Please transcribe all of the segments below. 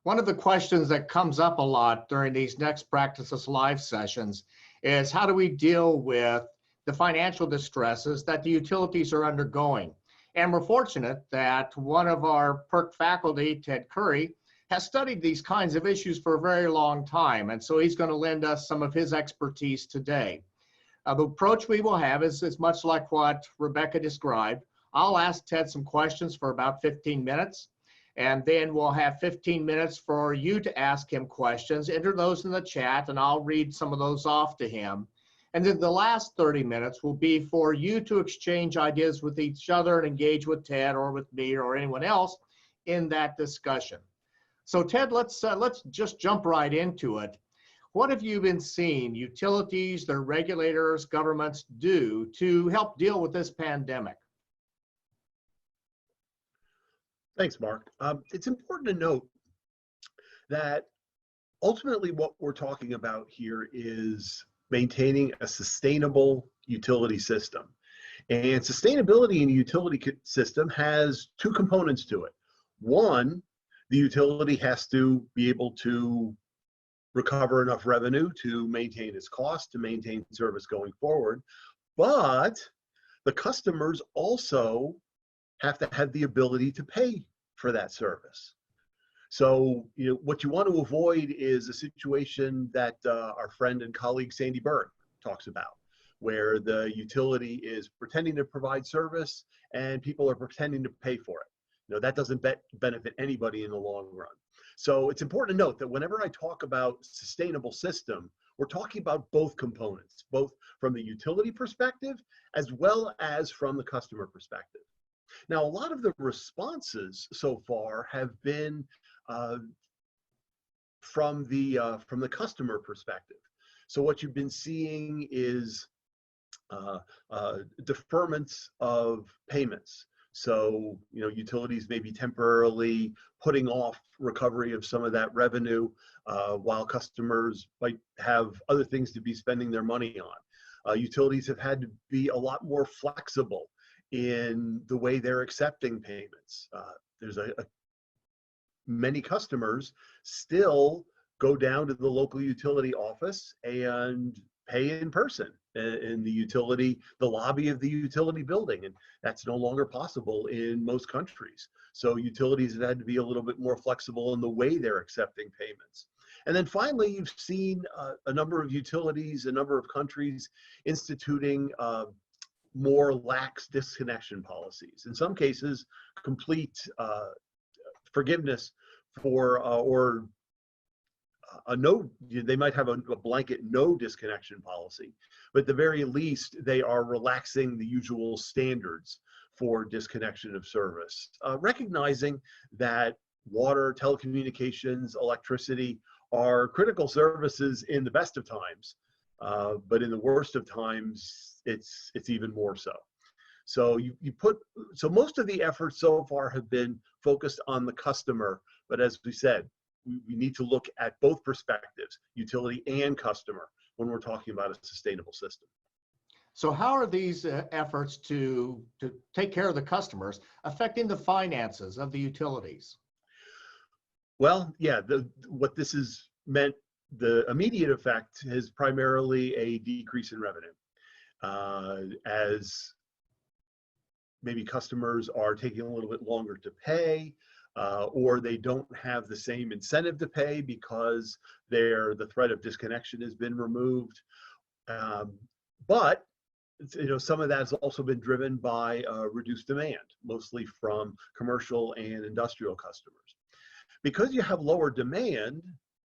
One of the questions that comes up a lot during these next Practice This Live sessions is how do we deal with the financial distresses that the utilities are undergoing? And we're fortunate that one of our PURC faculty, Ted Kury, has studied these kinds of issues for a very long time. And so he's going to lend us some of his expertise today. The approach we will have is much like what Rebecca described. I'll ask Ted some questions for about 15 minutes. And then we'll have 15 minutes for you to ask him questions. Enter those in the chat, and I'll read some of those off to him. And then the last 30 minutes will be for you to exchange ideas with each other and engage with Ted or with me or anyone else in that discussion. So Ted, let's just jump right into it. What have you been seeing utilities, their regulators, governments do to help deal with this pandemic? Thanks, Mark. It's important to note that ultimately what we're talking about here is maintaining a sustainable utility system. And sustainability in a utility system has two components to it. One, the utility has to be able to recover enough revenue to maintain its cost, to maintain service going forward. But the customers also have to have the ability to pay for that service. So, what you want to avoid is a situation that our friend and colleague Sandy Berg talks about, where the utility is pretending to provide service and people are pretending to pay for it. That doesn't benefit anybody in the long run. So it's important to note that whenever I talk about sustainable system, we're talking about both components, both from the utility perspective as well as from the customer perspective. Now, a lot of the responses so far have been from the customer perspective. So what you've been seeing is deferments of payments. So utilities may be temporarily putting off recovery of some of that revenue while customers might have other things to be spending their money on. Utilities have had to be a lot more flexible in the way they're accepting payments. There's many customers still go down to the local utility office and pay in person in the lobby of the utility building, and that's no longer possible in most countries. So utilities have had to be a little bit more flexible in the way they're accepting payments. And then finally, you've seen a number of utilities, a number of countries instituting more lax disconnection policies. In some cases, complete forgiveness for or a no, they might have a blanket no disconnection policy, but at the very least, they are relaxing the usual standards for disconnection of service, recognizing that water, telecommunications, electricity are critical services in the best of times, but in the worst of times, it's even more so. So so most of the efforts so far have been focused on the customer, but as we said, we need to look at both perspectives, utility and customer, when we're talking about a sustainable system. So how are these efforts to take care of the customers affecting the finances of the utilities? Well, yeah, what this has meant, the immediate effect is primarily a decrease in revenue. As maybe customers are taking a little bit longer to pay, or they don't have the same incentive to pay because the threat of disconnection has been removed. But some of that has also been driven by reduced demand, mostly from commercial and industrial customers. Because you have lower demand,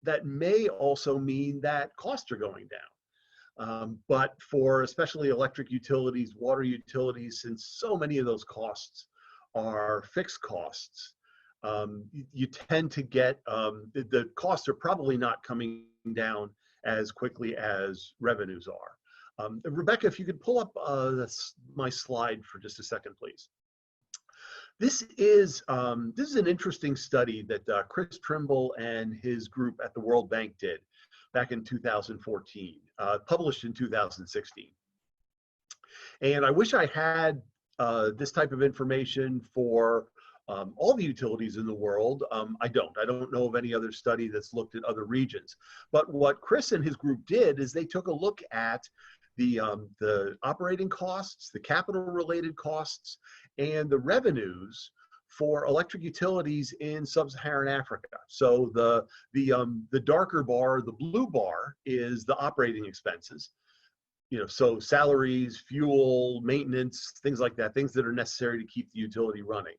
that may also mean that costs are going down. But for especially electric utilities, water utilities, since so many of those costs are fixed costs, you tend to get, the costs are probably not coming down as quickly as revenues are. Rebecca, if you could pull up my slide for just a second, please. This is an interesting study that Chris Trimble and his group at the World Bank did back in 2014, published in 2016. And I wish I had this type of information for all the utilities in the world. I don't know of any other study that's looked at other regions. But what Chris and his group did is they took a look at the operating costs, the capital related costs, and the revenues for electric utilities in sub-Saharan Africa. So the darker bar, the blue bar, is the operating expenses. So salaries, fuel, maintenance, things like that, things that are necessary to keep the utility running.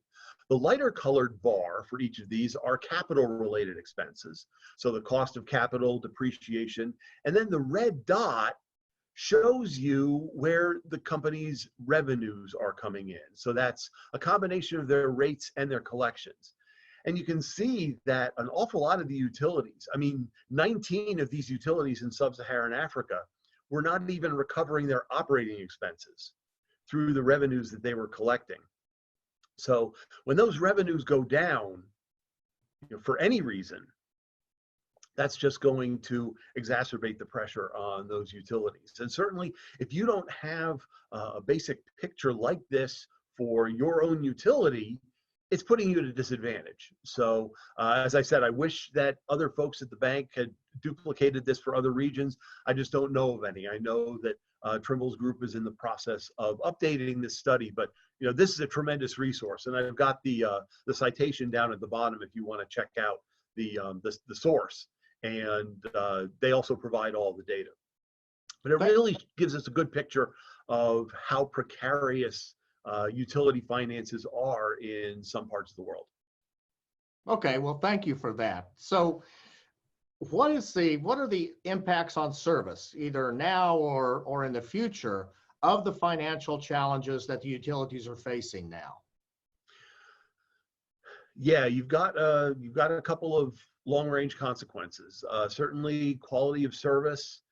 The lighter colored bar for each of these are capital related expenses. So the cost of capital, depreciation, and then the red dot shows you where the company's revenues are coming in. So that's a combination of their rates and their collections. And you can see that an awful lot of the utilities, 19 of these utilities in sub-Saharan Africa were not even recovering their operating expenses through the revenues that they were collecting. So when those revenues go down, for any reason, that's just going to exacerbate the pressure on those utilities. And certainly, if you don't have a basic picture like this for your own utility, it's putting you at a disadvantage. So as I said, I wish that other folks at the bank had duplicated this for other regions. I just don't know of any. I know that Trimble's group is in the process of updating this study, but this is a tremendous resource, and I've got the citation down at the bottom if you want to check out the source, and they also provide all the data. But it really gives us a good picture of how precarious utility finances are in some parts of the world. Okay, well, thank you for that. So what are the impacts on service, either now or in the future, of the financial challenges that the utilities are facing now? Yeah, you've got a couple of long-range consequences. Certainly, quality of service.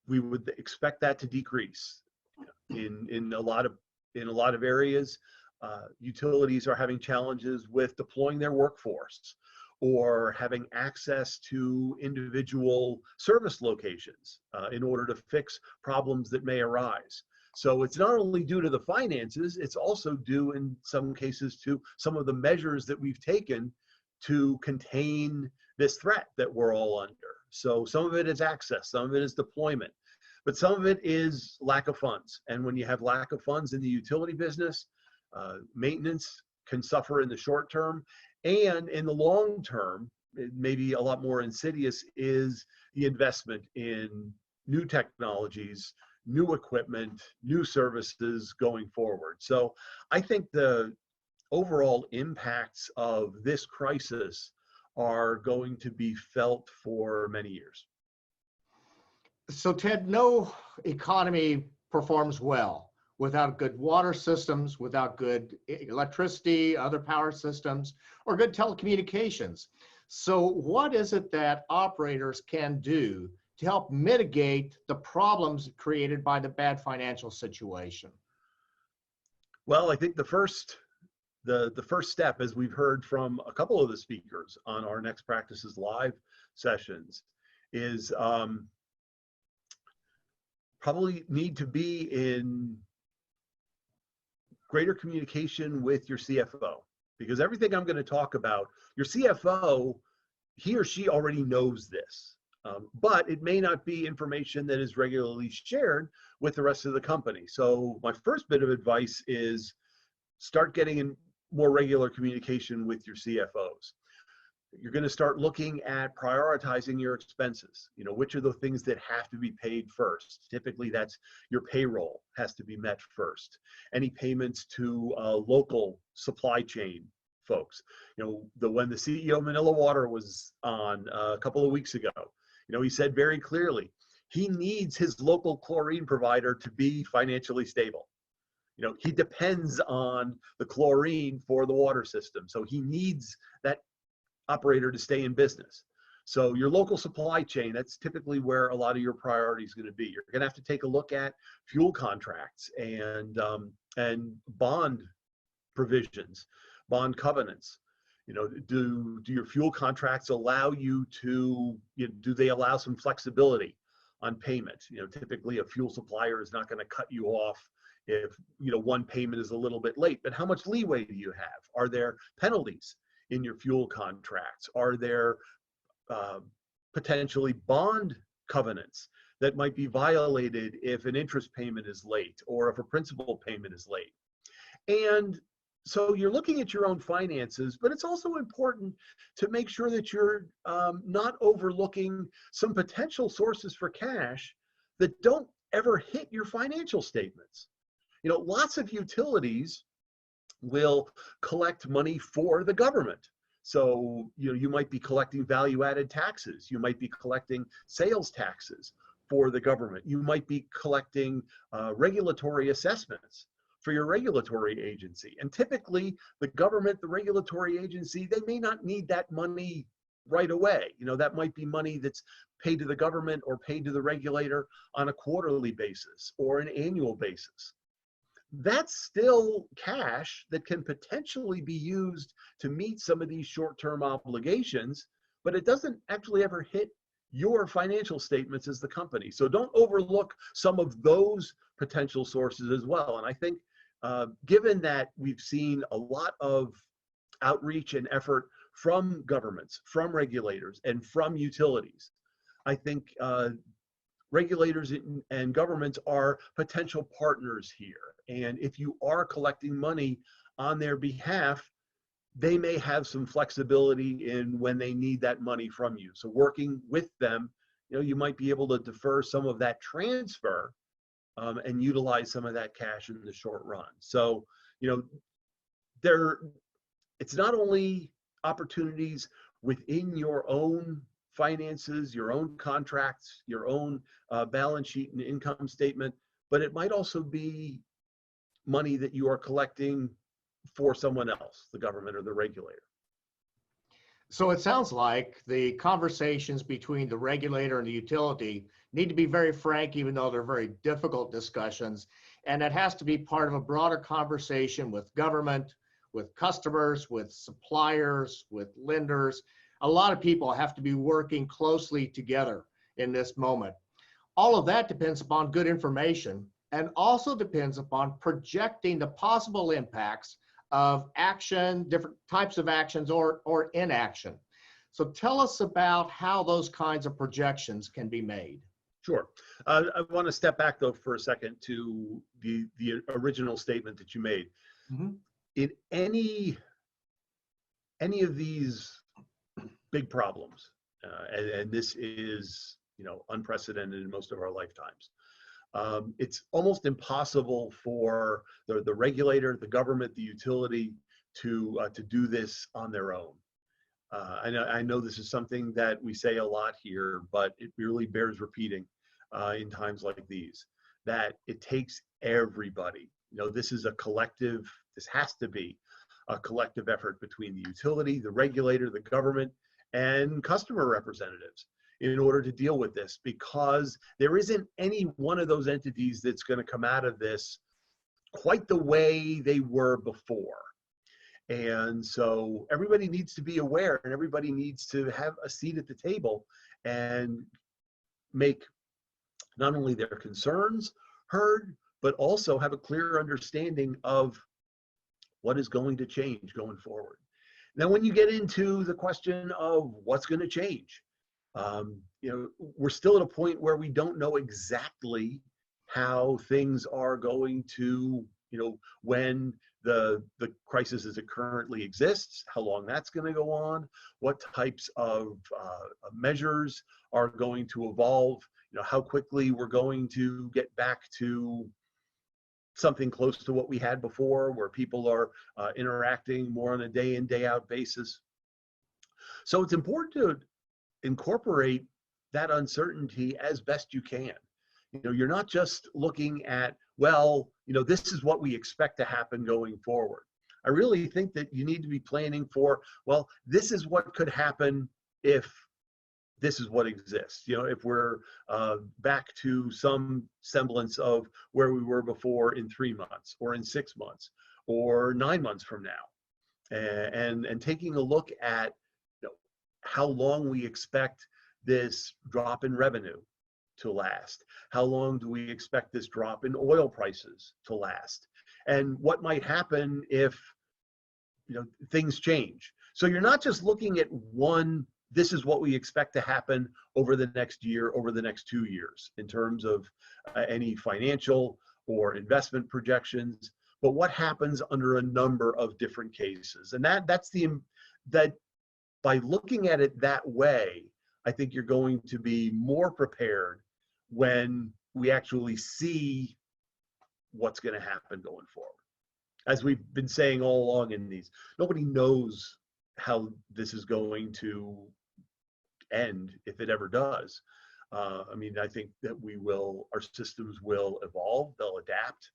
We would expect that to decrease in a lot of areas. Utilities are having challenges with deploying their workforce or having access to individual service locations in order to fix problems that may arise. So it's not only due to the finances, it's also due in some cases to some of the measures that we've taken to contain this threat that we're all under. So some of it is access, some of it is deployment, but some of it is lack of funds. And when you have lack of funds in the utility business, maintenance can suffer in the short term, and in the long term, maybe a lot more insidious, is the investment in new technologies, new equipment, new services going forward. So I think the overall impacts of this crisis are going to be felt for many years. So Ted, no economy performs well without good water systems, without good electricity, other power systems, or good telecommunications. So what is it that operators can do to help mitigate the problems created by the bad financial situation? Well, I think the first step, as we've heard from a couple of the speakers on our Next Practices Live sessions, is probably need to be in greater communication with your CFO, because everything I'm going to talk about, your CFO, he or she already knows this, but it may not be information that is regularly shared with the rest of the company. So my first bit of advice is start getting in more regular communication with your CFOs. You're going to start looking at prioritizing your expenses. Which are the things that have to be paid first? Typically, that's your payroll has to be met first. Any payments to local supply chain folks. When the CEO of Manila Water was on a couple of weeks ago, he said very clearly he needs his local chlorine provider to be financially stable. He depends on the chlorine for the water system, so he needs that operator to stay in business. So your local supply chain, that's typically where a lot of your priority is going to be. You're going to have to take a look at fuel contracts and bond provisions, bond covenants. Do your fuel contracts allow you to, do they allow some flexibility on payment? Typically a fuel supplier is not going to cut you off if one payment is a little bit late, but how much leeway do you have? Are there penalties in your fuel contracts? Are there potentially bond covenants that might be violated if an interest payment is late or if a principal payment is late? And so you're looking at your own finances, but it's also important to make sure that you're not overlooking some potential sources for cash that don't ever hit your financial statements. Lots of utilities will collect money for the government. So, you might be collecting value-added taxes. You might be collecting sales taxes for the government. You might be collecting regulatory assessments for your regulatory agency. And typically, the government, the regulatory agency, they may not need that money right away. That might be money that's paid to the government or paid to the regulator on a quarterly basis or an annual basis. That's still cash that can potentially be used to meet some of these short-term obligations, but it doesn't actually ever hit your financial statements as the company. So don't overlook some of those potential sources as well. And I think given that we've seen a lot of outreach and effort from governments, from regulators, and from utilities, I think regulators and governments are potential partners here. And if you are collecting money on their behalf, they may have some flexibility in when they need that money from you. So working with them, you might be able to defer some of that transfer and utilize some of that cash in the short run. So, it's not only opportunities within your own finances, your own contracts, your own balance sheet and income statement, but it might also be money that you are collecting for someone else, the government or the regulator. So it sounds like the conversations between the regulator and the utility need to be very frank, even though they're very difficult discussions. And it has to be part of a broader conversation with government, with customers, with suppliers, with lenders. A lot of people have to be working closely together in this moment. All of that depends upon good information and also depends upon projecting the possible impacts of action, different types of actions or inaction. So tell us about how those kinds of projections can be made. Sure. I want to step back though for a second to the original statement that you made. Mm-hmm. In any of these big problems, and this is unprecedented in most of our lifetimes, it's almost impossible for the regulator, the government, the utility to do this on their own. I know this is something that we say a lot here, but it really bears repeating in times like these, that it takes everybody. This is a collective, this has to be a collective effort between the utility, the regulator, the government, and customer representatives in order to deal with this, because there isn't any one of those entities that's going to come out of this quite the way they were before. And so everybody needs to be aware, and everybody needs to have a seat at the table and make not only their concerns heard, but also have a clear understanding of what is going to change going forward. Now, when you get into the question of what's going to change, we're still at a point where we don't know exactly how things are going to, when the crisis as it currently exists, how long that's going to go on, what types of measures are going to evolve, how quickly we're going to get back to something close to what we had before, where people are interacting more on a day in, day out basis. So it's important to incorporate that uncertainty as best you can. You're not just looking at, well, this is what we expect to happen going forward. I really think that you need to be planning for, well, this is what could happen if this is what exists. If we're back to some semblance of where we were before in 3 months or in 6 months or 9 months from now, and taking a look at how long we expect this drop in revenue to last? How long do we expect this drop in oil prices to last? And what might happen if, things change? So you're not just looking at one, this is what we expect to happen over the next year, over the next 2 years in terms of any financial or investment projections, but what happens under a number of different cases. And that by looking at it that way, I think you're going to be more prepared when we actually see what's going to happen going forward. As we've been saying all along in these, nobody knows how this is going to end, if it ever does. I think that our systems will evolve, they'll adapt.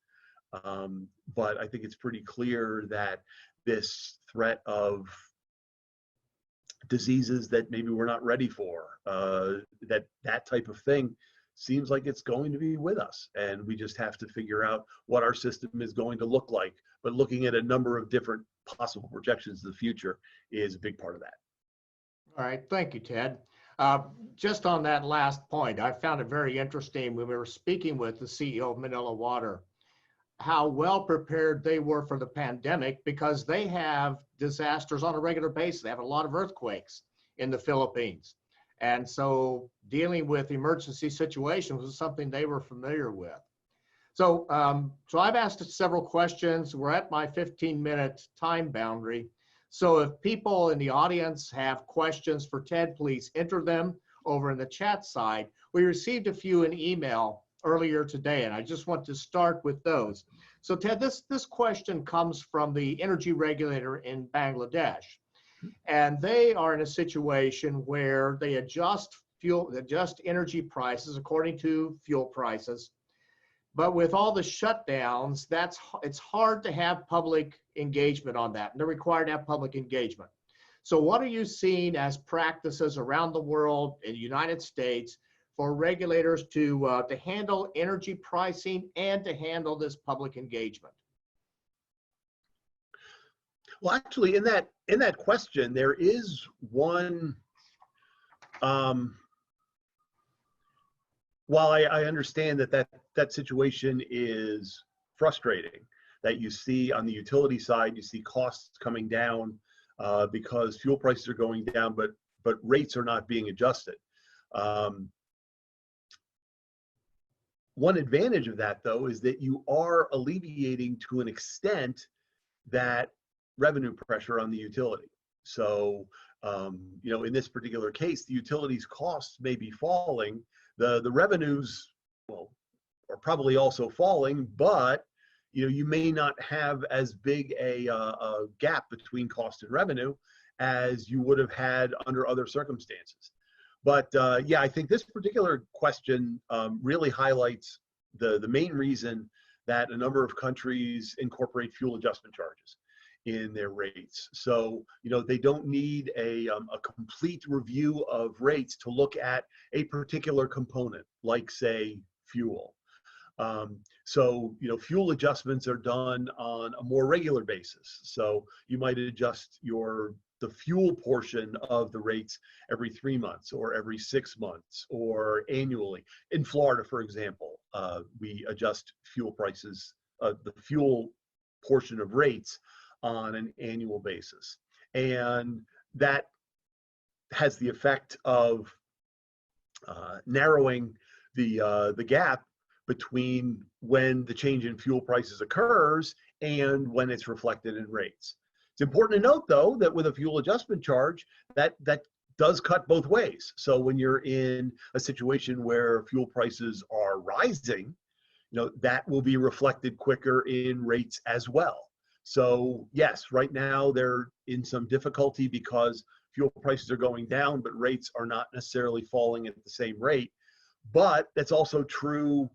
But I think it's pretty clear that this threat of diseases that maybe we're not ready for, that type of thing seems like it's going to be with us. And we just have to figure out what our system is going to look like. But looking at a number of different possible projections of the future is a big part of that. All right, thank you, Ted. Just on that last point, I found it very interesting when we were speaking with the CEO of Manila Water, how well prepared they were for the pandemic, because they have disasters on a regular basis. They have a lot of earthquakes in the Philippines. And so dealing with emergency situations was something they were familiar with. So I've asked several questions. We're at my 15-minute time boundary. So if people in the audience have questions for Ted, please enter them over in the chat side. We received a few in email earlier today, and I just want to start with those. So Ted, this question comes from the energy regulator in Bangladesh, and they are in a situation where they adjust energy prices according to fuel prices. But with all the shutdowns, it's hard to have public engagement on that, and they're required to have public engagement. So what are you seeing as practices around the world, in the United States, for regulators to handle energy pricing and to handle this public engagement? Well, actually, in that question, there is one. While I understand that situation is frustrating, that you see on the utility side, you see costs coming down because fuel prices are going down, but rates are not being adjusted. One advantage of that, though, is that you are alleviating to an extent that revenue pressure on the utility. So, in this particular case, the utilities costs may be falling. The revenues, are probably also falling, but you may not have as big a gap between cost and revenue as you would have had under other circumstances. But I think this particular question really highlights the main reason that a number of countries incorporate fuel adjustment charges in their rates. So, they don't need a complete review of rates to look at a particular component, like, say, fuel. So, fuel adjustments are done on a more regular basis. So you might adjust the fuel portion of the rates every 3 months or every 6 months or annually. In Florida, for example, we adjust fuel prices, the fuel portion of rates on an annual basis. And that has the effect of narrowing the gap between when the change in fuel prices occurs and when it's reflected in rates. It's important to note, though, that with a fuel adjustment charge, that does cut both ways. So when you're in a situation where fuel prices are rising, that will be reflected quicker in rates as well. So yes, right now they're in some difficulty because fuel prices are going down, but rates are not necessarily falling at the same rate. But that's also true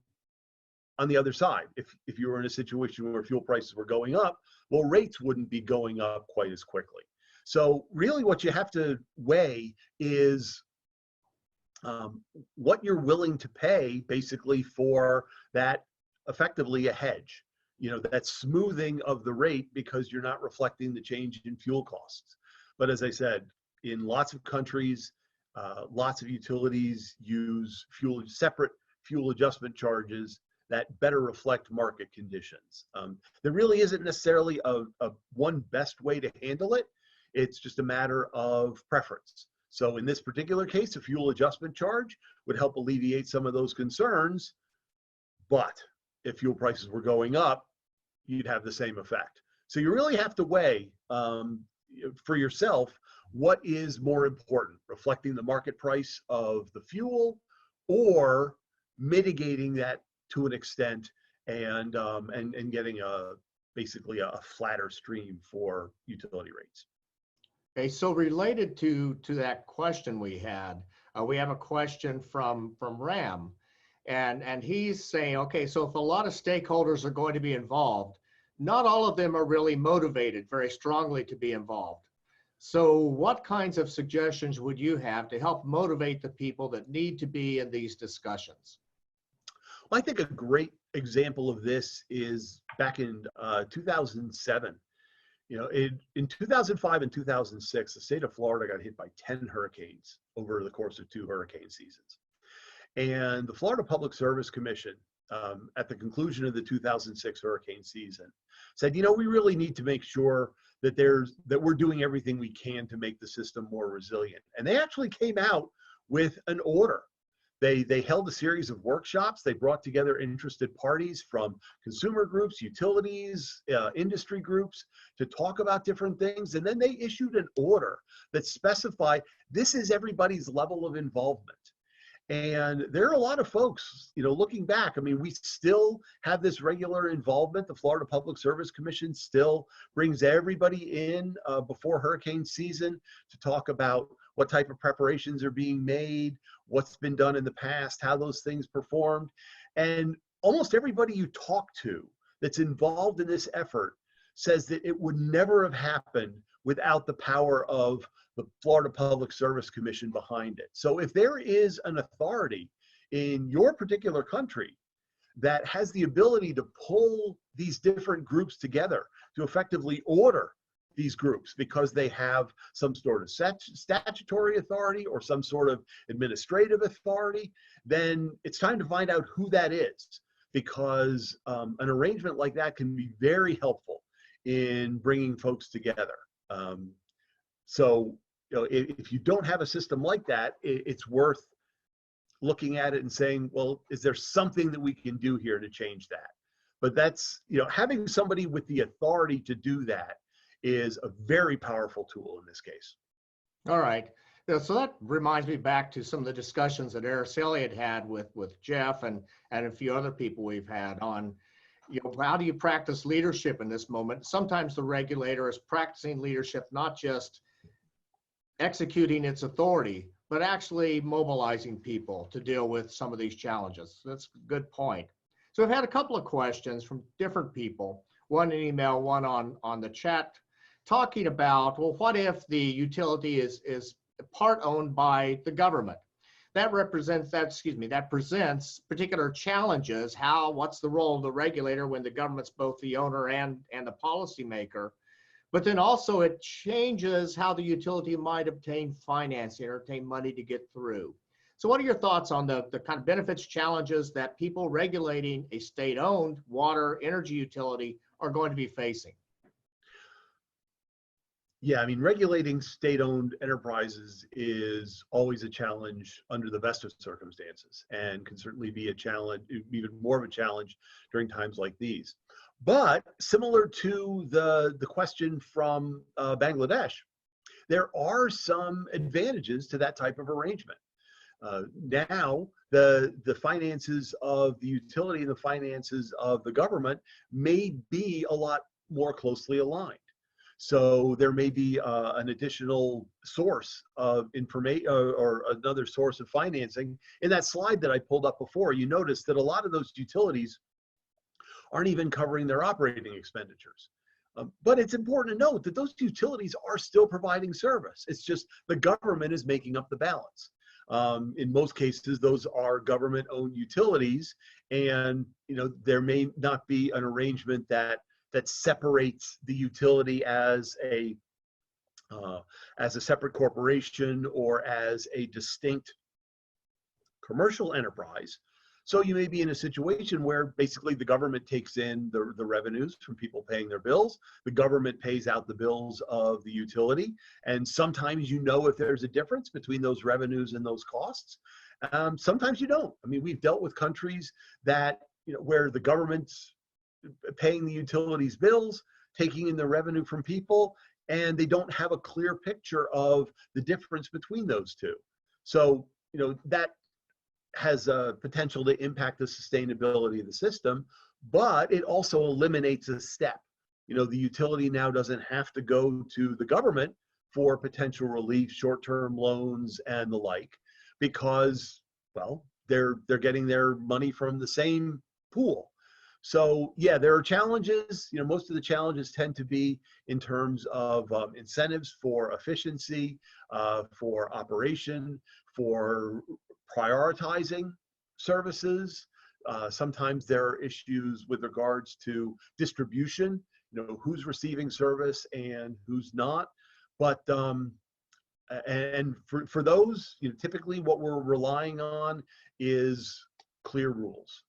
on the other side. If you were in a situation where fuel prices were going up, well, rates wouldn't be going up quite as quickly. So really what you have to weigh is what you're willing to pay basically for that, effectively a hedge. That smoothing of the rate because you're not reflecting the change in fuel costs. But as I said, in lots of countries, Lots of utilities use separate fuel adjustment charges that better reflect market conditions. There really isn't necessarily a one best way to handle it. It's just a matter of preference. So in this particular case, a fuel adjustment charge would help alleviate some of those concerns. But if fuel prices were going up, you'd have the same effect. So you really have to weigh for yourself what is more important, reflecting the market price of the fuel or mitigating that to an extent and getting basically a flatter stream for utility rates. Okay, so related to that question we have a question from Ram, and he's saying, okay, so if a lot of stakeholders are going to be involved, not all of them are really motivated very strongly to be involved. So what kinds of suggestions would you have to help motivate the people that need to be in these discussions? Well, I think a great example of this is back in 2007. In 2005 and 2006, the state of Florida got hit by 10 hurricanes over the course of 2 hurricane seasons. And the Florida Public Service Commission, at the conclusion of the 2006 hurricane season, said, we really need to make sure that we're doing everything we can to make the system more resilient. And they actually came out with an order. They held a series of workshops. They brought together interested parties from consumer groups, utilities, industry groups to talk about different things. And then they issued an order that specified this is everybody's level of involvement. And there are a lot of folks, looking back, we still have this regular involvement. The Florida Public Service Commission still brings everybody in before hurricane season to talk about what type of preparations are being made, what's been done in the past, how those things performed. And almost everybody you talk to that's involved in this effort says that it would never have happened without the power of the Florida Public Service Commission behind it. So if there is an authority in your particular country that has the ability to pull these different groups together to effectively order these groups because they have some sort of statutory authority or some sort of administrative authority, then it's time to find out who that is, because an arrangement like that can be very helpful in bringing folks together. So if you don't have a system like that, it's worth looking at it and saying, well, is there something that we can do here to change that? But that's, having somebody with the authority to do that is a very powerful tool in this case. All right. So that reminds me back to some of the discussions that Araceli had with Jeff and a few other people we've had on, how do you practice leadership in this moment? Sometimes the regulator is practicing leadership, not just executing its authority, but actually mobilizing people to deal with some of these challenges. That's a good point. So I've had a couple of questions from different people, one in email, one on the chat, talking about, well, what if the utility is part owned by the government? That presents particular challenges. What's the role of the regulator when the government's both the owner and the policymaker? But then also it changes how the utility might obtain financing or obtain money to get through. So what are your thoughts on the kind of benefits, challenges that people regulating a state-owned water energy utility are going to be facing? Yeah, regulating state-owned enterprises is always a challenge under the best of circumstances, and can certainly be a challenge, even more of a challenge during times like these. But similar to the question from Bangladesh, there are some advantages to that type of arrangement. Now, the finances of the utility and the finances of the government may be a lot more closely aligned. So there may be an additional source of information or another source of financing. In that slide that I pulled up before, you notice that a lot of those utilities aren't even covering their operating expenditures. But it's important to note that those utilities are still providing service. It's just the government is making up the balance. In most cases, those are government-owned utilities, and there may not be an arrangement that separates the utility as a as a separate corporation or as a distinct commercial enterprise. So you may be in a situation where basically the government takes in the revenues from people paying their bills. The government pays out the bills of the utility. And sometimes you know if there's a difference between those revenues and those costs. Sometimes you don't. I mean, we've dealt with countries that, where the government's paying the utilities bills, taking in the revenue from people, and they don't have a clear picture of the difference between those two. So, that has a potential to impact the sustainability of the system, but it also eliminates a step. The utility now doesn't have to go to the government for potential relief, short-term loans and the like, because, well, they're getting their money from the same pool. So yeah, there are challenges. Most of the challenges tend to be in terms of incentives for efficiency, for operation, for prioritizing services. Sometimes there are issues with regards to distribution, who's receiving service and who's not. But and for those, typically what we're relying on is clear rules.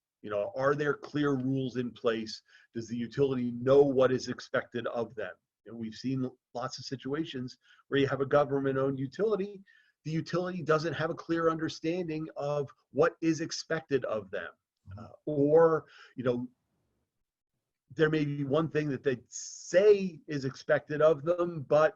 Are there clear rules in place? Does the utility know what is expected of them? We've seen lots of situations where you have a government-owned utility. The utility doesn't have a clear understanding of what is expected of them. Or, there may be one thing that they say is expected of them, but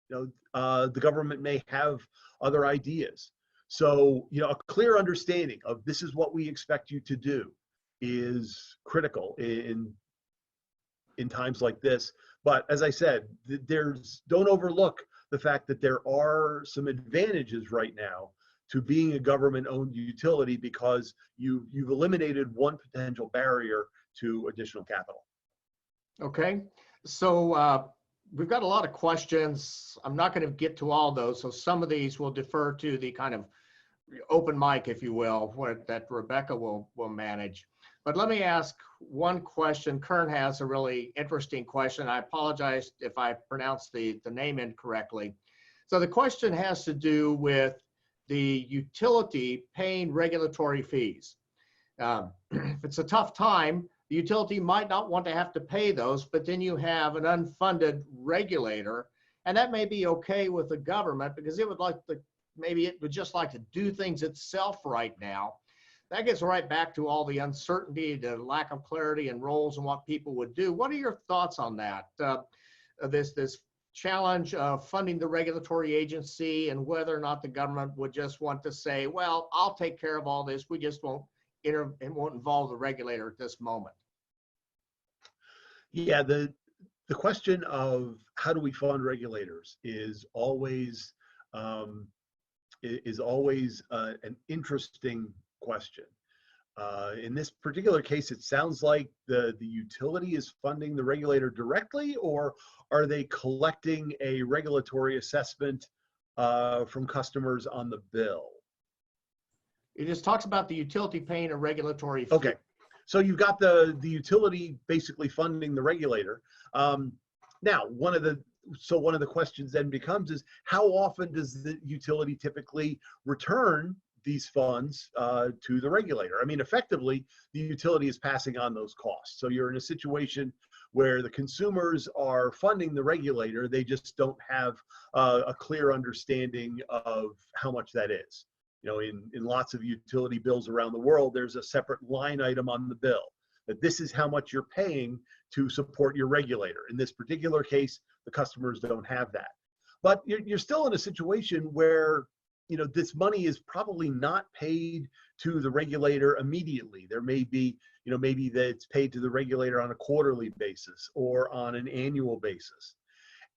the government may have other ideas. So, a clear understanding of this is what we expect you to do is critical in times like this. But as I said, don't overlook the fact that there are some advantages right now to being a government-owned utility, because you've eliminated one potential barrier to additional capital. Okay, so we've got a lot of questions. I'm not going to get to all those, so some of these will defer to the kind of open mic, if you will, that Rebecca will manage. But let me ask one question. Kern has a really interesting question. I apologize if I pronounced the name incorrectly. So the question has to do with the utility paying regulatory fees. If it's a tough time, the utility might not want to have to pay those, but then you have an unfunded regulator, and that may be okay with the government because it would maybe it would just like to do things itself right now. That gets right back to all the uncertainty, the lack of clarity and roles and what people would do. What are your thoughts on that? This challenge of funding the regulatory agency and whether or not the government would just want to say, well, I'll take care of all this. We just won't involve the regulator at this moment. Yeah, the question of how do we fund regulators is always an interesting question. In this particular case, it sounds like the utility is funding the regulator directly, or are they collecting a regulatory assessment from customers on the bill? It just talks about the utility paying a regulatory fee. Okay, so you've got the utility basically funding the regulator. Now, one of the questions then becomes is how often does the utility typically return these funds to the regulator? I mean, effectively, the utility is passing on those costs. So you're in a situation where the consumers are funding the regulator. They just don't have a clear understanding of how much that is. In lots of utility bills around the world, there's a separate line item on the bill that this is how much you're paying to support your regulator. In this particular case, the customers don't have that. But you're still in a situation where this money is probably not paid to the regulator immediately. There may be, maybe that it's paid to the regulator on a quarterly basis or on an annual basis.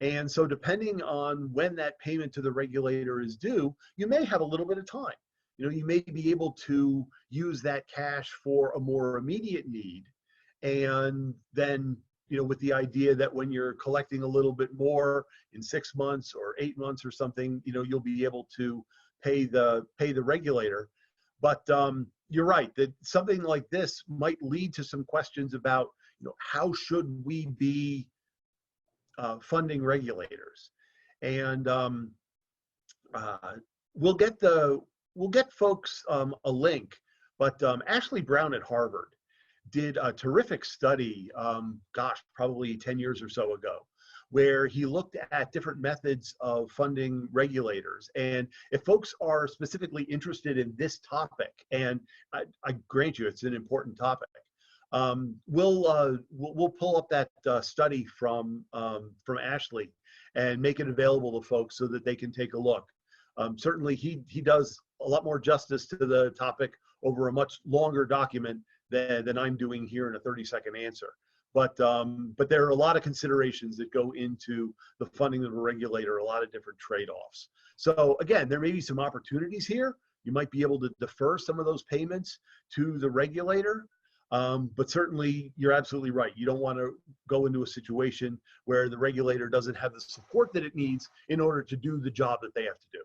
And so depending on when that payment to the regulator is due, you may have a little bit of time. You may be able to use that cash for a more immediate need. And then, with the idea that when you're collecting a little bit more in 6 months or 8 months or something, you'll be able to pay the regulator. But you're right that something like this might lead to some questions about, how should we be funding regulators? And we'll get folks a link, but Ashley Brown at Harvard did a terrific study, gosh, probably 10 years or so ago, where he looked at different methods of funding regulators. And if folks are specifically interested in this topic, and I grant you it's an important topic, we'll pull up that study from Ashley and make it available to folks so that they can take a look. Certainly, he does a lot more justice to the topic over a much longer document than I'm doing here in a 30-second answer. But there are a lot of considerations that go into the funding of a regulator, a lot of different trade-offs. So again, there may be some opportunities here. You might be able to defer some of those payments to the regulator. But certainly, you're absolutely right. You don't want to go into a situation where the regulator doesn't have the support that it needs in order to do the job that they have to do.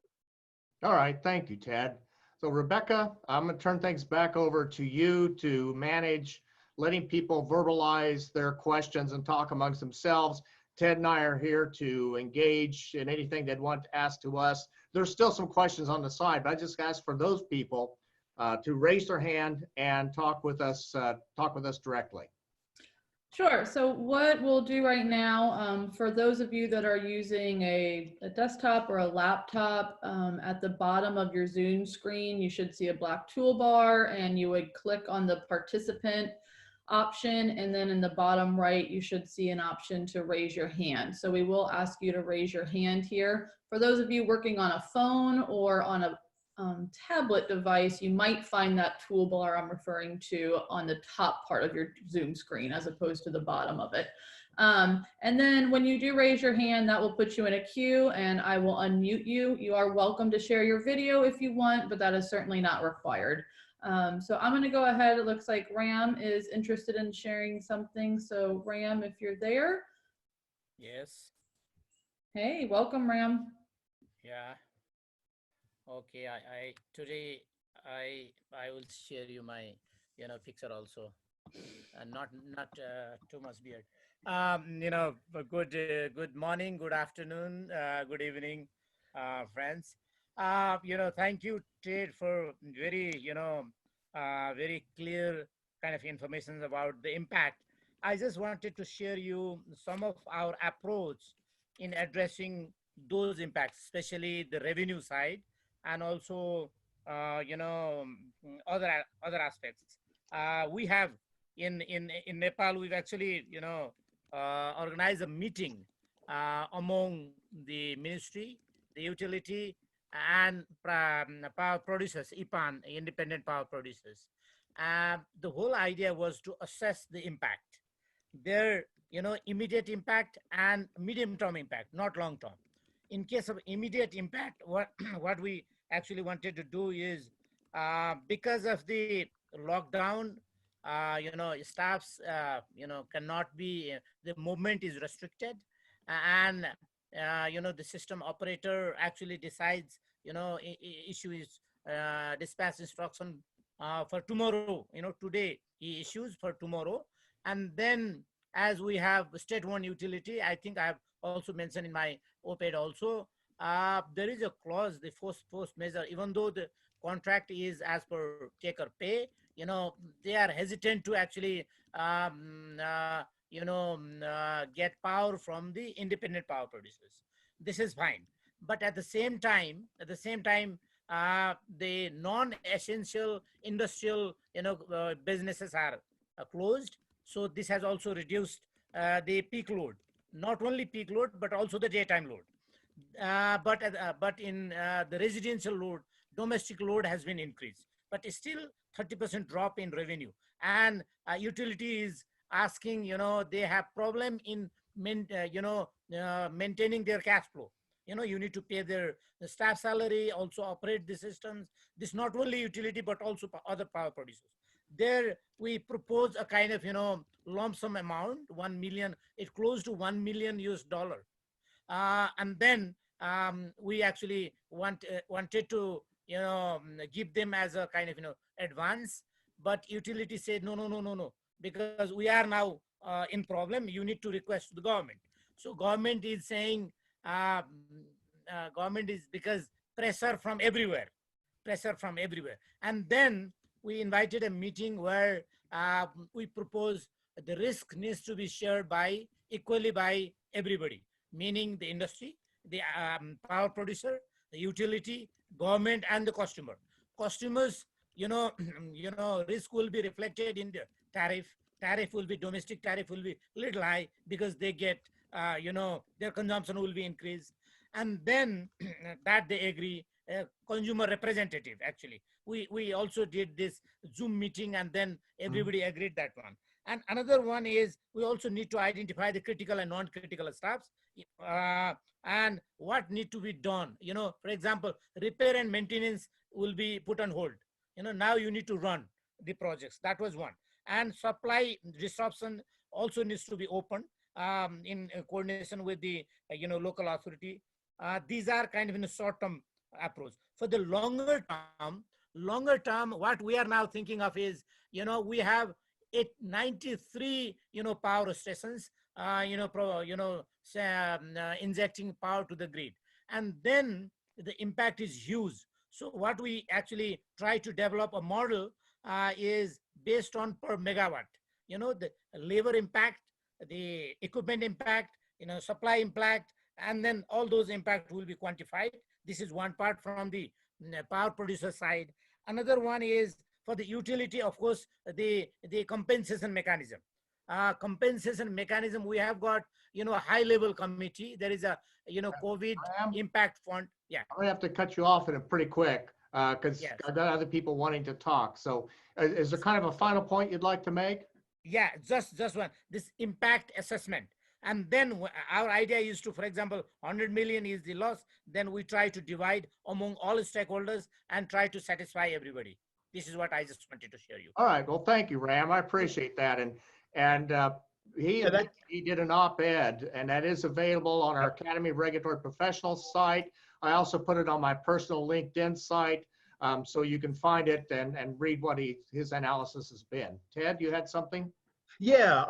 All right, thank you, Ted. So Rebecca, I'm going to turn things back over to you to manage letting people verbalize their questions and talk amongst themselves. Ted and I are here to engage in anything they'd want to ask to us. There's still some questions on the side, but I just ask for those people to raise their hand and talk with us directly. Sure. So what we'll do right now, for those of you that are using a desktop or a laptop, at the bottom of your Zoom screen, you should see a black toolbar, and you would click on the participant option. And then in the bottom right, you should see an option to raise your hand. So we will ask you to raise your hand here. For those of you working on a phone or on a tablet device, you might find that toolbar I'm referring to on the top part of your Zoom screen as opposed to the bottom of it. And then when you do raise your hand, that will put you in a queue and I will unmute you. You are welcome to share your video if you want, but that is certainly not required. So I'm going to go ahead. It looks like Ram is interested in sharing something. So Ram, if you're there. Yes. Hey, welcome, Ram. Yeah. Okay. Today I will share you my picture also, and not too much beard. Good morning, good afternoon, good evening, friends. Thank you, Ted, for very very clear kind of information about the impact. I just wanted to share you some of our approach in addressing those impacts, especially the revenue side, and also other aspects. We have in Nepal, we've actually organized a meeting among the ministry, the utility, and power producers, IPAN, independent power producers. The whole idea was to assess the impact, their immediate impact and medium-term impact, not long-term. In case of immediate impact, what we actually wanted to do is, because of the lockdown, staffs cannot be, the movement is restricted, and the system operator actually decides, issues dispatch instruction for tomorrow. Today he issues for tomorrow, and then as we have state-owned utility, I think I have also mentioned in my op-ed also, there is a clause, the force measure, even though the contract is as per take or pay, they are hesitant to actually get power from the independent power producers. This is fine, but at the same time, the non-essential industrial businesses are closed. So this has also reduced the peak load, not only peak load but also the daytime load. But in the residential load, domestic load has been increased, but it's still 30% drop in revenue. And utility is asking, they have problem in maintaining their cash flow. You need to pay their staff salary, also operate the systems. This not only utility but also other power producers. There we propose a kind of lump sum amount, 1 million. It close to $1 million US. And then we actually wanted to give them as a kind of advance, but utility said no, because we are now in problem. You need to request to the government. So government is saying government is because pressure from everywhere, and then we invited a meeting where we proposed the risk needs to be shared equally by everybody, meaning the industry, the power producer, the utility, government, and the customer. Customers, risk will be reflected in the tariff. Tariff will be domestic tariff will be little high because they get, their consumption will be increased, and then that they agree. Consumer representative, actually, we also did this Zoom meeting, and then everybody agreed that one. And another one is we also need to identify the critical and non-critical staffs, and what need to be done. For example, repair and maintenance will be put on hold. Now you need to run the projects. That was one. And supply disruption also needs to be open in coordination with the local authority. These are kind of in a short-term approach. For the longer term, what we are now thinking of is, we have 93 power stations injecting power to the grid, and then the impact is huge. So what we actually try to develop a model is based on per megawatt, the labor impact, the equipment impact, supply impact, and then all those impacts will be quantified. This is one part from the power producer side. Another one is for the utility, of course, the compensation mechanism. We have got, a high level committee. There is a, COVID impact fund. Yeah. I'm gonna have to cut you off in a pretty quick because Yes. I've got other people wanting to talk. So is there kind of a final point you'd like to make? Yeah, just one. This impact assessment. And then our idea is to, for example, 100 million is the loss. Then we try to divide among all stakeholders and try to satisfy everybody. This is what I just wanted to share you. All right. Well, thank you, Ram. I appreciate that. And he did an op-ed, and that is available on our Academy of Regulatory Professionals site. I also put it on my personal LinkedIn site, so you can find it and read what his analysis has been. Ted, you had something? Yeah.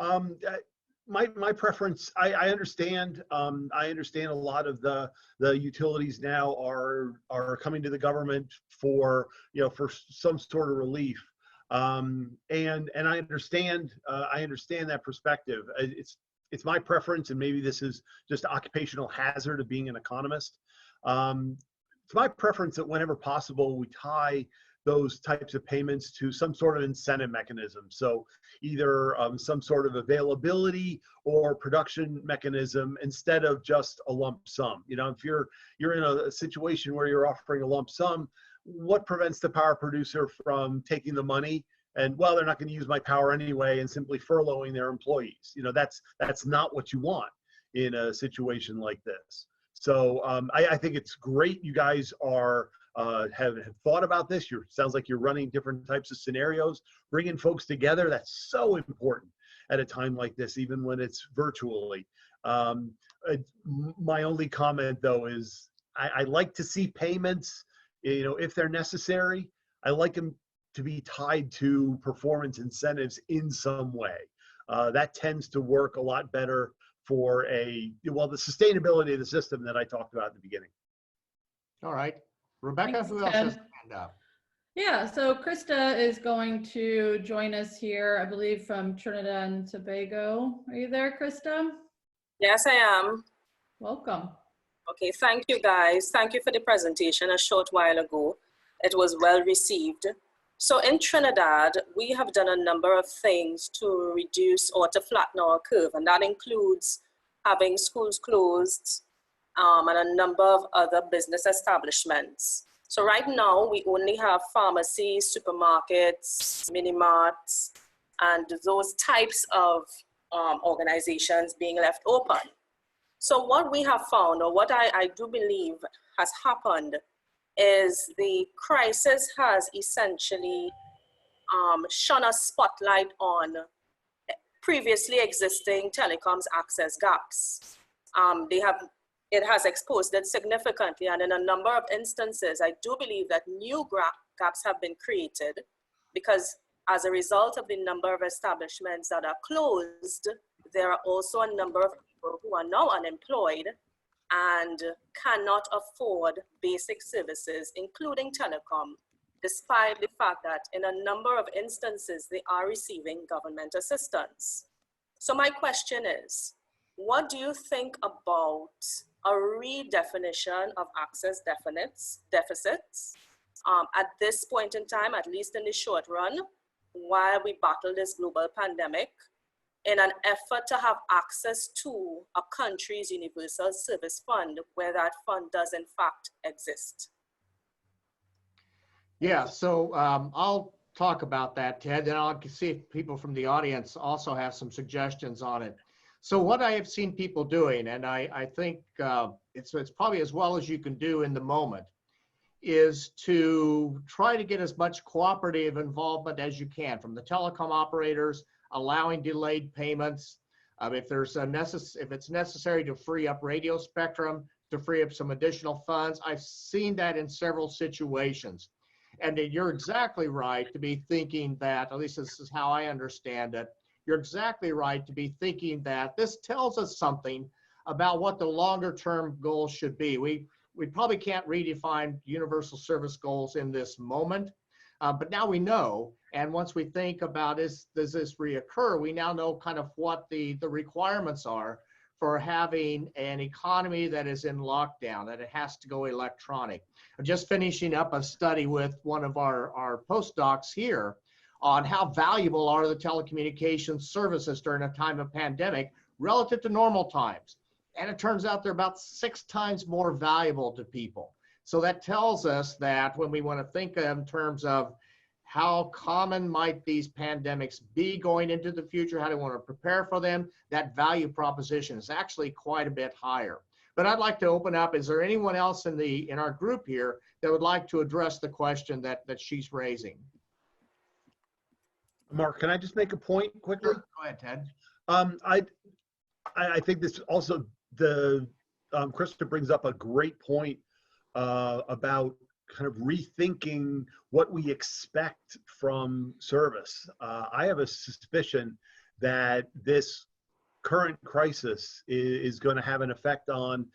My preference, I understand. I understand a lot of the utilities now are coming to the government for for some sort of relief, and I understand that perspective. It's my preference, and maybe this is just occupational hazard of being an economist. It's my preference that whenever possible we tie those types of payments to some sort of incentive mechanism. So either some sort of availability or production mechanism instead of just a lump sum. If you're in a situation where you're offering a lump sum, what prevents the power producer from taking the money and, well, they're not going to use my power anyway, and simply furloughing their employees? That's not what you want in a situation like this. So I think it's great you guys have thought about this. Sounds like you're running different types of scenarios, bringing folks together. That's so important at a time like this, even when it's virtually. My only comment, though, is I like to see payments, if they're necessary. I like them to be tied to performance incentives in some way. That tends to work a lot better for the sustainability of the system that I talked about at the beginning. All right. Rebecca, Thanks, who else Ted. has a hand up? Yeah, so Krista is going to join us here, I believe, from Trinidad and Tobago. Are you there, Krista? Yes, I am. Welcome. Okay, thank you guys. Thank you for the presentation a short while ago. It was well received. So in Trinidad, we have done a number of things to reduce or to flatten our curve, and that includes having schools closed and a number of other business establishments. So right now, we only have pharmacies, supermarkets, mini-marts, and those types of organizations being left open. So what we have found, or what I do believe has happened, is the crisis has essentially shone a spotlight on previously existing telecoms access gaps. It has exposed it significantly, and in a number of instances, I do believe that new gaps have been created because as a result of the number of establishments that are closed, there are also a number of people who are now unemployed, and cannot afford basic services, including telecom, despite the fact that in a number of instances, they are receiving government assistance. So my question is, what do you think about a redefinition of access deficits at this point in time, at least in the short run, while we battle this global pandemic, in an effort to have access to a country's universal service fund where that fund does in fact exist? Yeah, so I'll talk about that, Ted, and I'll see if people from the audience also have some suggestions on it. So what I have seen people doing, and I think it's probably as well as you can do in the moment, is to try to get as much cooperative involvement as you can from the telecom operators, allowing delayed payments. If it's necessary to free up radio spectrum, to free up some additional funds. I've seen that in several situations. And you're exactly right to be thinking that, at least this is how I understand it, you're exactly right to be thinking that this tells us something about what the longer term goals should be. We probably can't redefine universal service goals in this moment, but now we know. And once we think about does this reoccur, we now know kind of what the requirements are for having an economy that is in lockdown, that it has to go electronic. I'm just finishing up a study with one of our postdocs here on how valuable are the telecommunications services during a time of pandemic relative to normal times. And it turns out they're about 6 times more valuable to people. So that tells us that when we want to think in terms of how common might these pandemics be going into the future, how do we want to prepare for them, that value proposition is actually quite a bit higher. But I'd like to open up, is there anyone else in our group here that would like to address the question that she's raising? Mark, can I just make a point quickly? Sure. Go ahead, Ted. I think this also, Krista brings up a great point about kind of rethinking what we expect from service. I have a suspicion that this current crisis is going to have an effect on,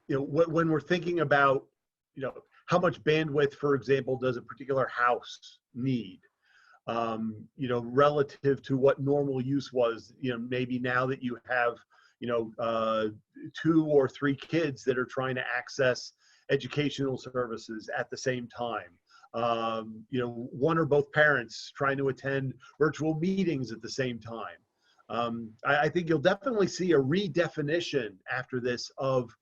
when we're thinking about, how much bandwidth, for example, does a particular house need? Relative to what normal use was, maybe now that you have, 2 or 3 kids that are trying to access educational services at the same time. 1 or both parents trying to attend virtual meetings at the same time. I think you'll definitely see a redefinition after this of,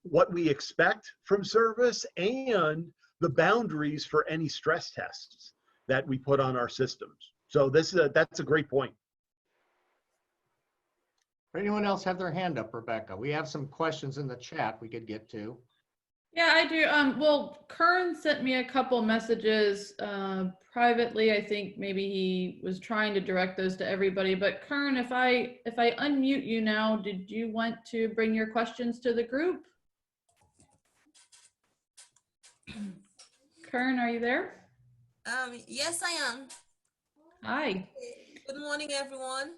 what we expect from service and the boundaries for any stress tests that we put on our systems. So that's a great point. Anyone else have their hand up, Rebecca? We have some questions in the chat we could get to. Yeah, I do. Well, Kern sent me a couple messages privately. I think maybe he was trying to direct those to everybody. But Kern, if I unmute you now, did you want to bring your questions to the group? Kern, are you there? Yes, I am. Hi. Good morning, everyone.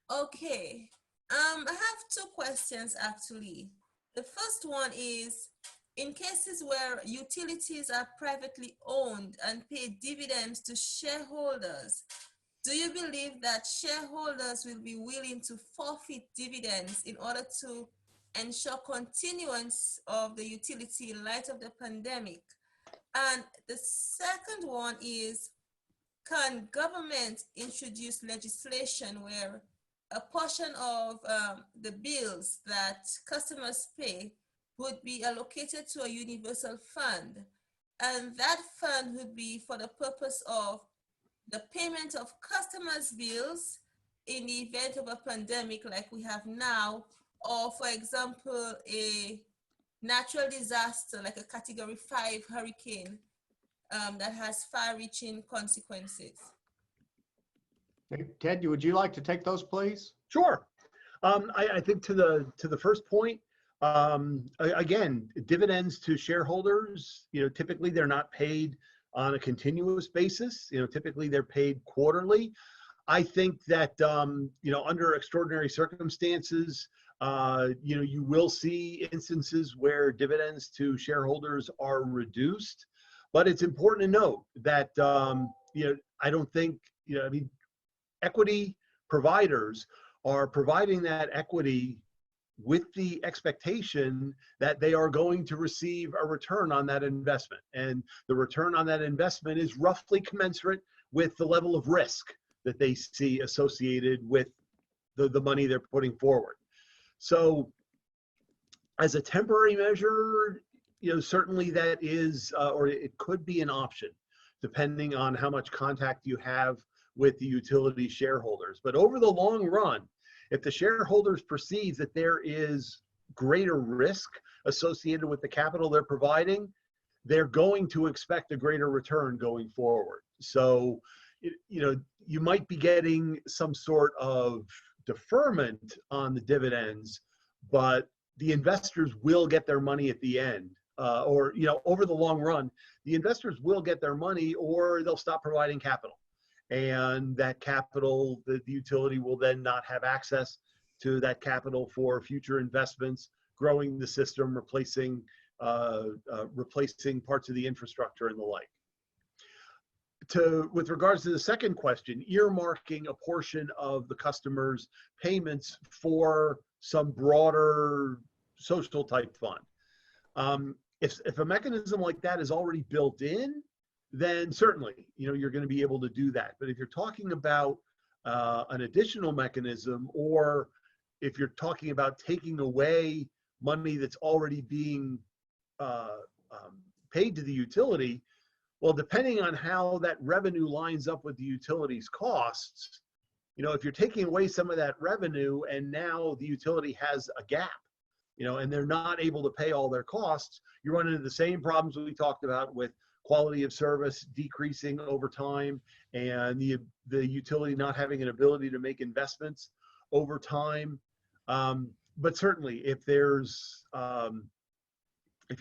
Okay. I have 2 questions actually. The first one is, in cases where utilities are privately owned and pay dividends to shareholders, do you believe that shareholders will be willing to forfeit dividends in order to ensure continuance of the utility in light of the pandemic? And the second one is, can government introduce legislation where a portion of the bills that customers pay would be allocated to a universal fund, and that fund would be for the purpose of the payment of customers' bills in the event of a pandemic like we have now, or for example, a natural disaster like a Category 5 hurricane that has far-reaching consequences? Ted, would you like to take those, please? Sure. I think to the first point, again, dividends to shareholders, typically they're not paid on a continuous basis. Typically they're paid quarterly. I think that, under extraordinary circumstances, You will see instances where dividends to shareholders are reduced, but it's important to note that, I don't think, I mean, equity providers are providing that equity with the expectation that they are going to receive a return on that investment. And the return on that investment is roughly commensurate with the level of risk that they see associated with the money they're putting forward. So as a temporary measure, certainly that is, or it could be an option, depending on how much contact you have with the utility shareholders. But over the long run, if the shareholders perceive that there is greater risk associated with the capital they're providing, they're going to expect a greater return going forward. So, you might be getting some sort of deferment on the dividends, but the investors will get their money at the end. Over the long run, the investors will get their money, or they'll stop providing capital. And that capital, the utility will then not have access to that capital for future investments, growing the system, replacing parts of the infrastructure and the like. With regards to the second question, earmarking a portion of the customer's payments for some broader social type fund. If a mechanism like that is already built in, then certainly, you're going to be able to do that. But if you're talking about an additional mechanism, or if you're talking about taking away money that's already being paid to the utility, well, depending on how that revenue lines up with the utility's costs, if you're taking away some of that revenue and now the utility has a gap, and they're not able to pay all their costs, you run into the same problems we talked about with quality of service decreasing over time, and the utility not having an ability to make investments over time. But certainly, if you're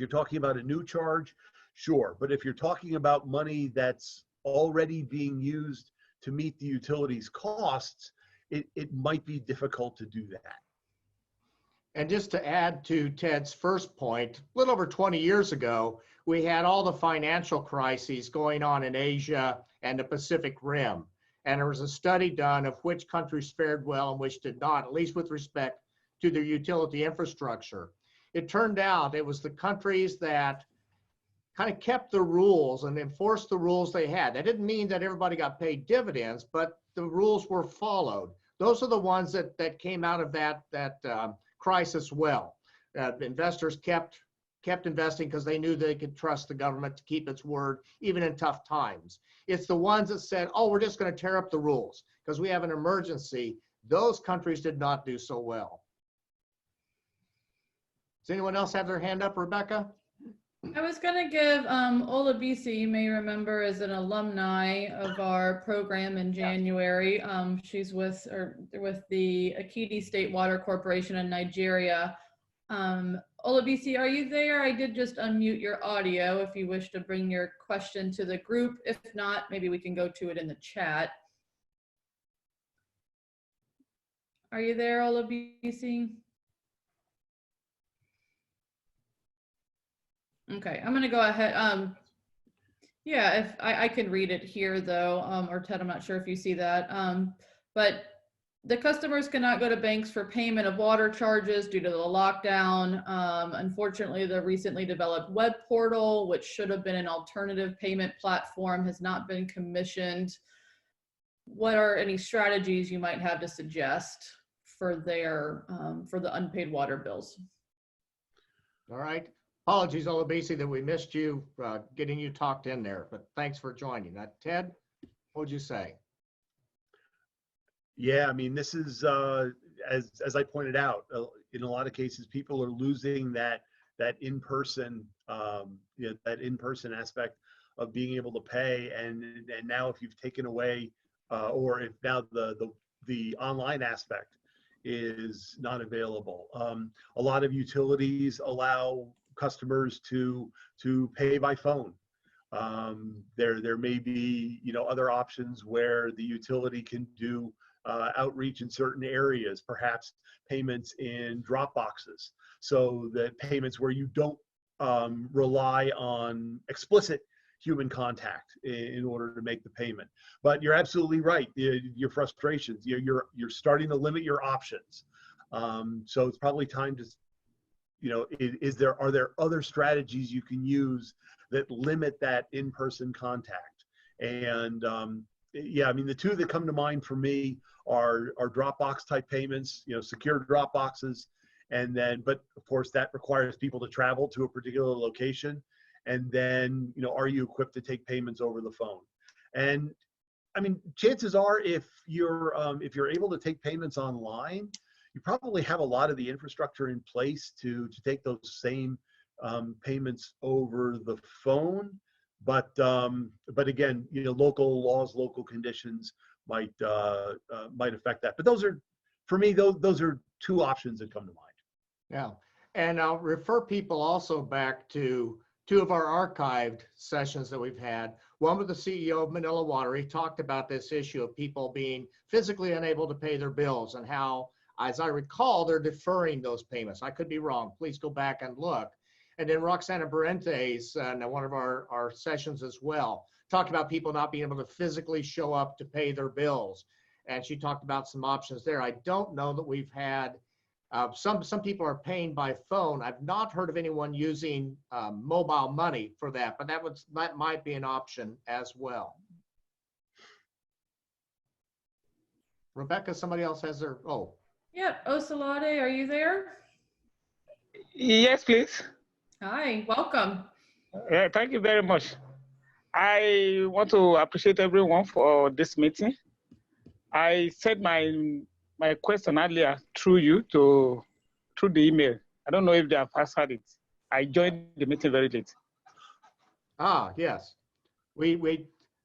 talking about a new charge, sure. But if you're talking about money that's already being used to meet the utility's costs, it might be difficult to do that. And just to add to Ted's first point, a little over 20 years ago, we had all the financial crises going on in Asia and the Pacific Rim. And there was a study done of which countries fared well and which did not, at least with respect to their utility infrastructure. It turned out it was the countries that kind of kept the rules and enforced the rules they had. That didn't mean that everybody got paid dividends, but the rules were followed. Those are the ones that came out of that crisis well. Investors kept investing because they knew they could trust the government to keep its word even in tough times. It's the ones that said, oh, we're just going to tear up the rules because we have an emergency. Those countries did not do so well. Does anyone else have their hand up, Rebecca? I was going to give Ola Bisi, you may remember, as an alumni of our program in January. She's with the Akiti State Water Corporation in Nigeria. Ola Bisi, are you there? I did just unmute your audio if you wish to bring your question to the group. If not, maybe we can go to it in the chat. Are you there, Ola Bisi? Okay, I'm going to go ahead. Yeah, if I can read it here though, or Ted, I'm not sure if you see that. But the customers cannot go to banks for payment of water charges due to the lockdown. Unfortunately, the recently developed web portal, which should have been an alternative payment platform, has not been commissioned. What are any strategies you might have to suggest for the unpaid water bills? All right. Apologies, Olabisi, that we missed you getting you talked in there, but thanks for joining. Ted, what would you say? Yeah, I mean, this is, as I pointed out, in a lot of cases, people are losing that in-person, that in-person aspect of being able to pay. And now if you've taken away, or if now the online aspect is not available. A lot of utilities allow customers to pay by phone. There may be other options where the utility can do outreach in certain areas, perhaps payments in drop boxes, so that payments where you don't rely on explicit human contact in order to make the payment. But you're absolutely right. Your frustrations, you're starting to limit your options. So it's probably time to, are there other strategies you can use that limit that in-person contact? And yeah, I mean, the two that come to mind for me are Dropbox type payments, secure drop boxes. And then, but of course that requires people to travel to a particular location. And then, are you equipped to take payments over the phone? And I mean, chances are if you're able to take payments online, you probably have a lot of the infrastructure in place to take those same payments over the phone. But again, local laws, local conditions might affect that. But those are, for me, those are two options that come to mind. Yeah, and I'll refer people also back to two of our archived sessions that we've had. One with the CEO of Manila Water. He talked about this issue of people being physically unable to pay their bills and how, as I recall, they're deferring those payments. I could be wrong. Please go back and look. And then Roxana Barentes, in one of our sessions as well, talked about people not being able to physically show up to pay their bills. And she talked about some options there. I don't know that we've had, some people are paying by phone. I've not heard of anyone using mobile money for that, but that might be an option as well. Rebecca, somebody else has their, oh. Yep, Osalade, are you there? Yes, please. Hi, welcome. Yeah, thank you very much. I want to appreciate everyone for this meeting. I said my question earlier through the email. I don't know if they have answered it. I joined the meeting very late. Ah, yes.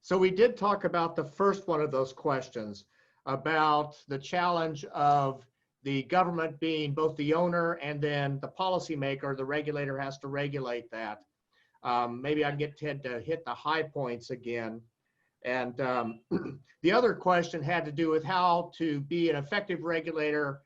So we did talk about the first one of those questions about the challenge of the government being both the owner and then the policymaker, the regulator has to regulate that. Maybe I can get Ted to hit the high points again. And the other question had to do with how to be an effective regulator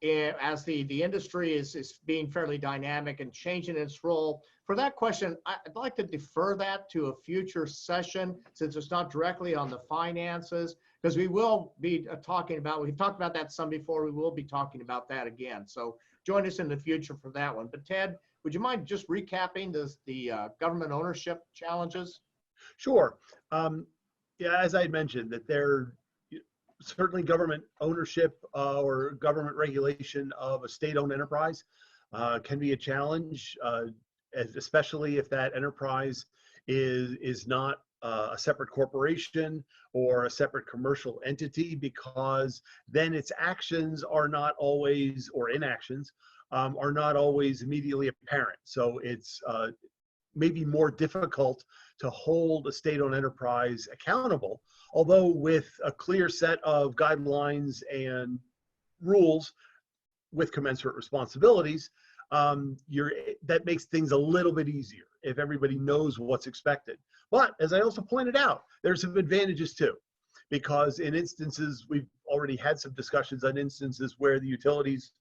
as the industry is being fairly dynamic and changing its role. For that question, I'd like to defer that to a future session since it's not directly on the finances, because we will be talking about, we've talked about that some before, we will be talking about that again. So join us in the future for that one. But Ted, would you mind just recapping the government ownership challenges? Sure. Yeah, as I had mentioned, that there certainly government ownership or government regulation of a state-owned enterprise can be a challenge, especially if that enterprise is not a separate corporation or a separate commercial entity, because then its actions are not always, or inactions, are not always immediately apparent. So it's maybe more difficult to hold a state-owned enterprise accountable, although with a clear set of guidelines and rules with commensurate responsibilities, that makes things a little bit easier if everybody knows what's expected. But as I also pointed out, there's some advantages too, because in instances, we've already had some discussions on instances where the utilities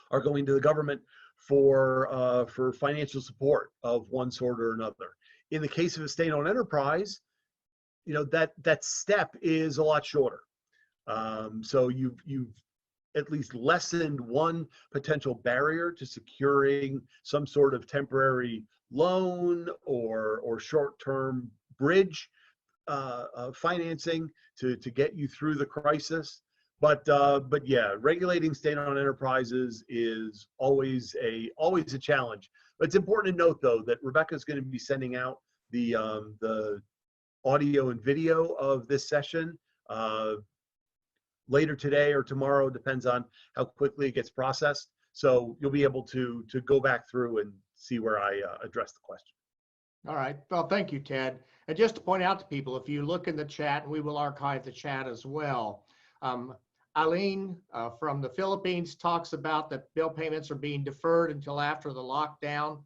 are going to the government for financial support of one sort or another. In the case of a state-owned enterprise, that step is a lot shorter. So you've at least lessened one potential barrier to securing some sort of temporary loan or short-term bridge financing to get you through the crisis. But yeah, regulating state-owned enterprises is always a challenge. But it's important to note, though, that Rebecca's going to be sending out the audio and video of this session later today or tomorrow, depends on how quickly it gets processed. So you'll be able to go back through and see where I address the question. All right. Well, thank you, Ted. And just to point out to people, if you look in the chat, and we will archive the chat as well, Eileen from the Philippines talks about that bill payments are being deferred until after the lockdown,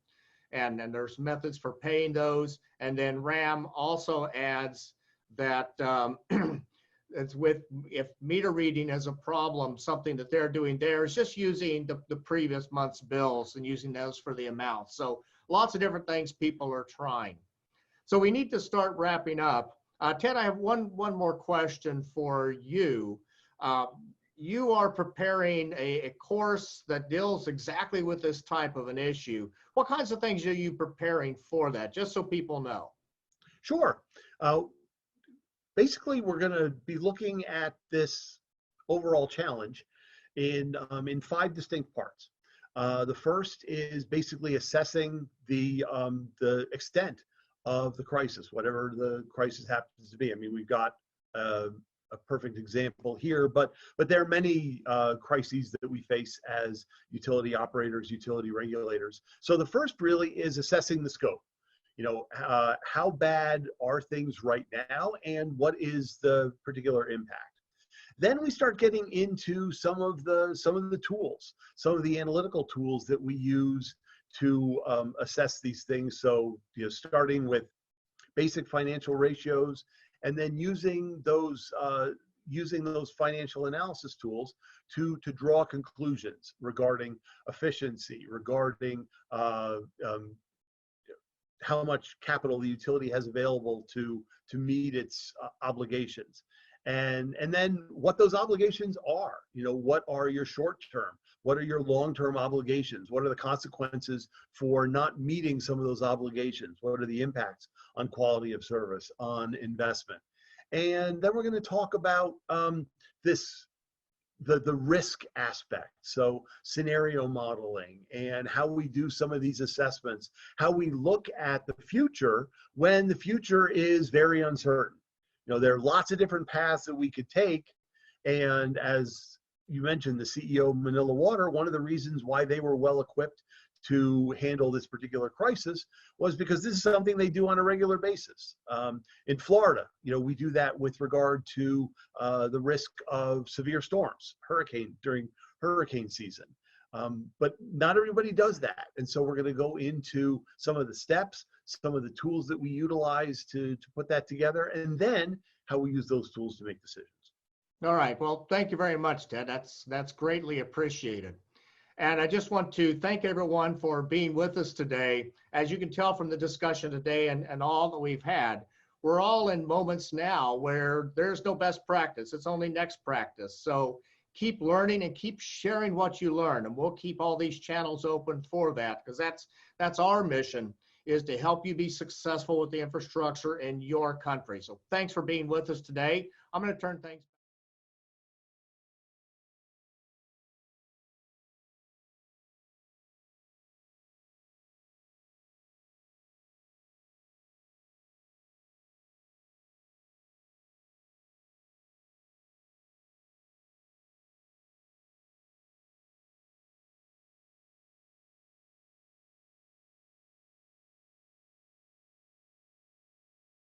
and there's methods for paying those. And then Ram also adds that it's with, if meter reading is a problem, something that they're doing there is just using the previous month's bills and using those for the amount. So lots of different things people are trying. So we need to start wrapping up. Ted, I have one more question for you. You are preparing a course that deals exactly with this type of an issue. What kinds of things are you preparing for that, just so people know? Sure. Basically, we're going to be looking at this overall challenge in 5 distinct parts. The first is basically assessing the extent of the crisis, whatever the crisis happens to be. I mean, we've got a perfect example here, but there are many crises that we face as utility operators, utility regulators. So the first really is assessing the scope. You know, how bad are things right now, and what is the particular impact? Then we start getting into some of the tools, some of the analytical tools that we use to assess these things. So, you know, starting with basic financial ratios, and then using those financial analysis tools to draw conclusions regarding efficiency, regarding how much capital the utility has available to meet its obligations, and then what those obligations are. You know, what are your short-term, what are your long-term obligations, what are the consequences for not meeting some of those obligations, what are the impacts on quality of service, on investment. And then we're going to talk about the risk aspect, so scenario modeling and how we do some of these assessments, how we look at the future when the future is very uncertain. You know, there are lots of different paths that we could take, and as you mentioned, the CEO of Manila Water, one of the reasons why they were well equipped to handle this particular crisis was because this is something they do on a regular basis. In Florida, you know, we do that with regard to the risk of severe storms, during hurricane season. But not everybody does that. And so we're going to go into some of the steps, some of the tools that we utilize to put that together, and then how we use those tools to make decisions. All right. Well, thank you very much, Ted. That's greatly appreciated. And I just want to thank everyone for being with us today. As you can tell from the discussion today and all that we've had, we're all in moments now where there's no best practice. It's only next practice. So keep learning and keep sharing what you learn. And we'll keep all these channels open for that, because that's our mission, is to help you be successful with the infrastructure in your country. So thanks for being with us today. I'm going to turn things